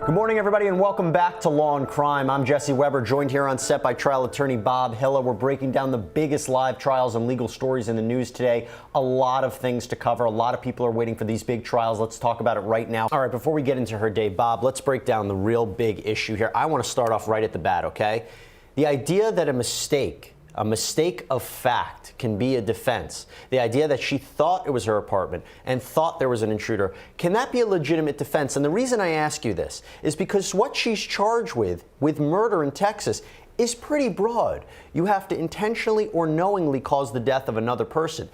Good morning, everybody, and welcome back to Law and Crime. I'm Jesse Weber, joined here on set by trial attorney Bob Hilla. We're breaking down the biggest live trials and legal stories in the news today. A lot of things to cover. A lot of people are waiting for these big trials. Let's talk about it right now. All right, before we get into her day, Bob, let's break down the real big issue here. I want to start off right at the bat, okay? The idea that a mistake of fact can be a defense. The idea that she thought it was her apartment and thought there was an intruder, can that be a legitimate defense? And the reason I ask you this is because what she's charged with murder in Texas, is pretty broad. You have to intentionally or knowingly cause the death of another person.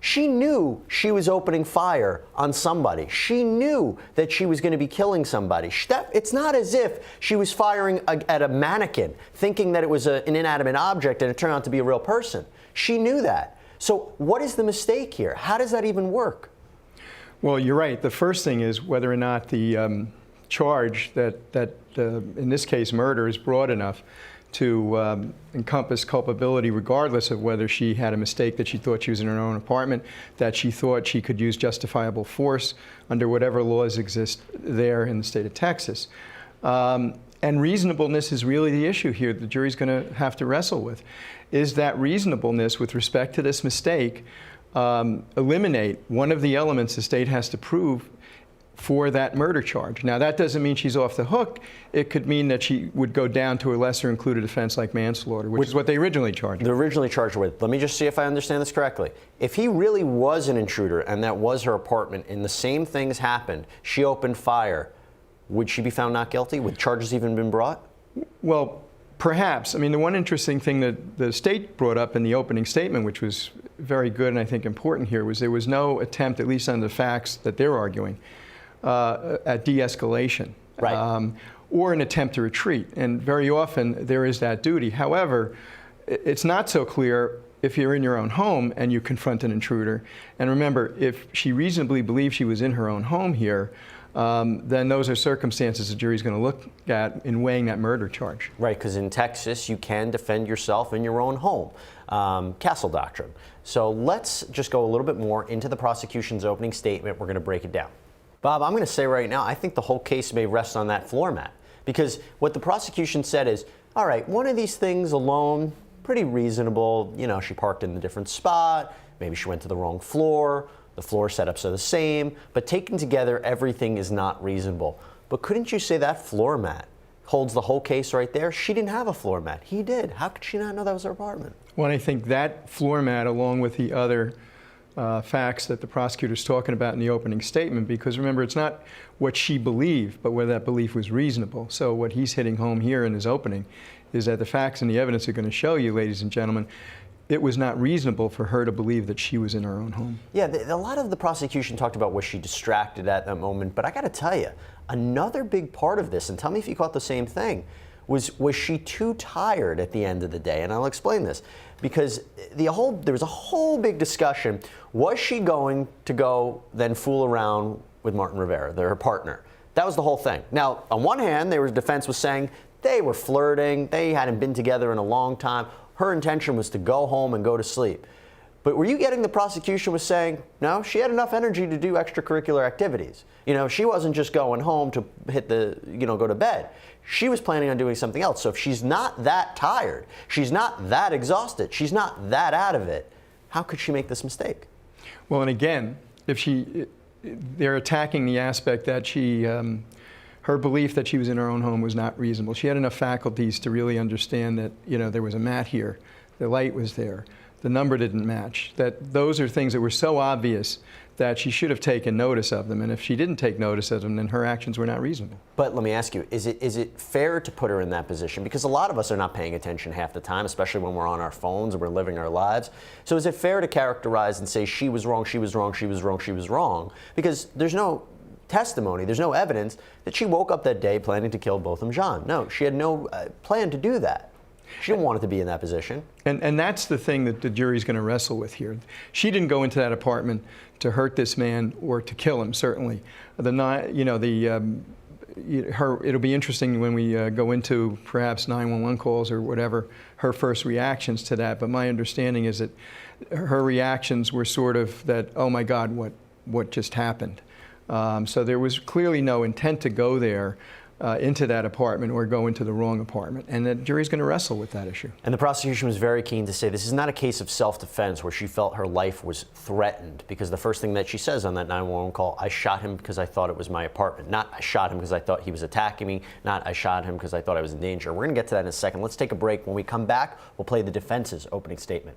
She knew she was opening fire on somebody. She knew that she was going to be killing somebody. It's not as if she was firing at a mannequin, thinking that it was an inanimate object and it turned out to be a real person. She knew that. So what is the mistake here? How does that even work? Well, you're right. The first thing is whether or not the charge that in this case, murder, is broad enough to encompass culpability, regardless of whether she had a mistake that she thought she was in her own apartment, that she thought she could use justifiable force under whatever laws exist there in the state of Texas. And reasonableness is really the issue here the jury's going to have to wrestle with. Is that reasonableness with respect to this mistake eliminate one of the elements the state has to prove for that murder charge? Now, that doesn't mean she's off the hook. It could mean that she would go down to a lesser included offense like manslaughter, which is what they originally charged her. They originally charged her with. Let me just see if I understand this correctly. If he really was an intruder and that was her apartment and the same things happened, she opened fire, would she be found not guilty? Would charges even been brought? Well, perhaps. I mean, the one interesting thing that the state brought up in the opening statement, which was very good and I think important here, was there was no attempt, at least on the facts that they're arguing, at de-escalation, right, or an attempt to retreat. And very often there is that duty. However, it's not so clear if you're in your own home and you confront an intruder. And remember, if she reasonably believed she was in her own home here, then those are circumstances the jury's going to look at in weighing that murder charge. Right, because in Texas you can defend yourself in your own home. Castle doctrine. So let's just go a little bit more into the prosecution's opening statement. We're going to break it down. Bob, I'm going to say right now, I think the whole case may rest on that floor mat. Because what the prosecution said is, all right, one of these things alone, pretty reasonable. You know, she parked in a different spot. Maybe she went to the wrong floor. The floor setups are the same. But taken together, everything is not reasonable. But couldn't you say that floor mat holds the whole case right there? She didn't have a floor mat. He did. How could she not know that was her apartment? Well, I think that floor mat, along with the other facts that the prosecutor's talking about in the opening statement, because remember, it's not what she believed, but whether that belief was reasonable. So what he's hitting home here in his opening is that the facts and the evidence are going to show you, ladies and gentlemen, it was not reasonable for her to believe that she was in her own home. Yeah, a lot of the prosecution talked about was she distracted at that moment, but I got to tell you, another big part of this, and tell me if you caught the same thing, was she too tired at the end of the day? And I'll explain this. Because there was a whole big discussion. Was she going to go then fool around with Martin Rivera, her partner? That was the whole thing. Now, on one hand, the defense was saying they were flirting. They hadn't been together in a long time. Her intention was to go home and go to sleep. But were you getting the prosecution was saying, no, she had enough energy to do extracurricular activities. You know, she wasn't just going home to go to bed. She was planning on doing something else. So if she's not that tired, she's not that exhausted, she's not that out of it, how could she make this mistake? Well, and again, they're attacking the aspect that her belief that she was in her own home was not reasonable. She had enough faculties to really understand that, there was a mat here, the light was there, the number didn't match, that those are things that were so obvious that she should have taken notice of them. And if she didn't take notice of them, then her actions were not reasonable. But let me ask you, is it fair to put her in that position? Because a lot of us are not paying attention half the time, especially when we're on our phones and we're living our lives. So is it fair to characterize and say she was wrong, she was wrong, she was wrong, she was wrong? Because there's no testimony, there's no evidence that she woke up that day planning to kill Botham Jean. No, she had no plan to do that. She didn't want it to be in that position. And that's the thing that the jury's going to wrestle with here. She didn't go into that apartment to hurt this man or to kill him, certainly. It'll be interesting when we go into perhaps 911 calls or whatever, her first reactions to that. But my understanding is that her reactions were sort of that, oh my God, what just happened? So there was clearly no intent to go there. into that apartment or go into the wrong apartment. And the jury's going to wrestle with that issue. And the prosecution was very keen to say this is not a case of self-defense where she felt her life was threatened, because the first thing that she says on that 911 call, I shot him because I thought it was my apartment. Not I shot him because I thought he was attacking me. Not I shot him because I thought I was in danger. We're going to get to that in a second. Let's take a break. When we come back, we'll play the defense's opening statement.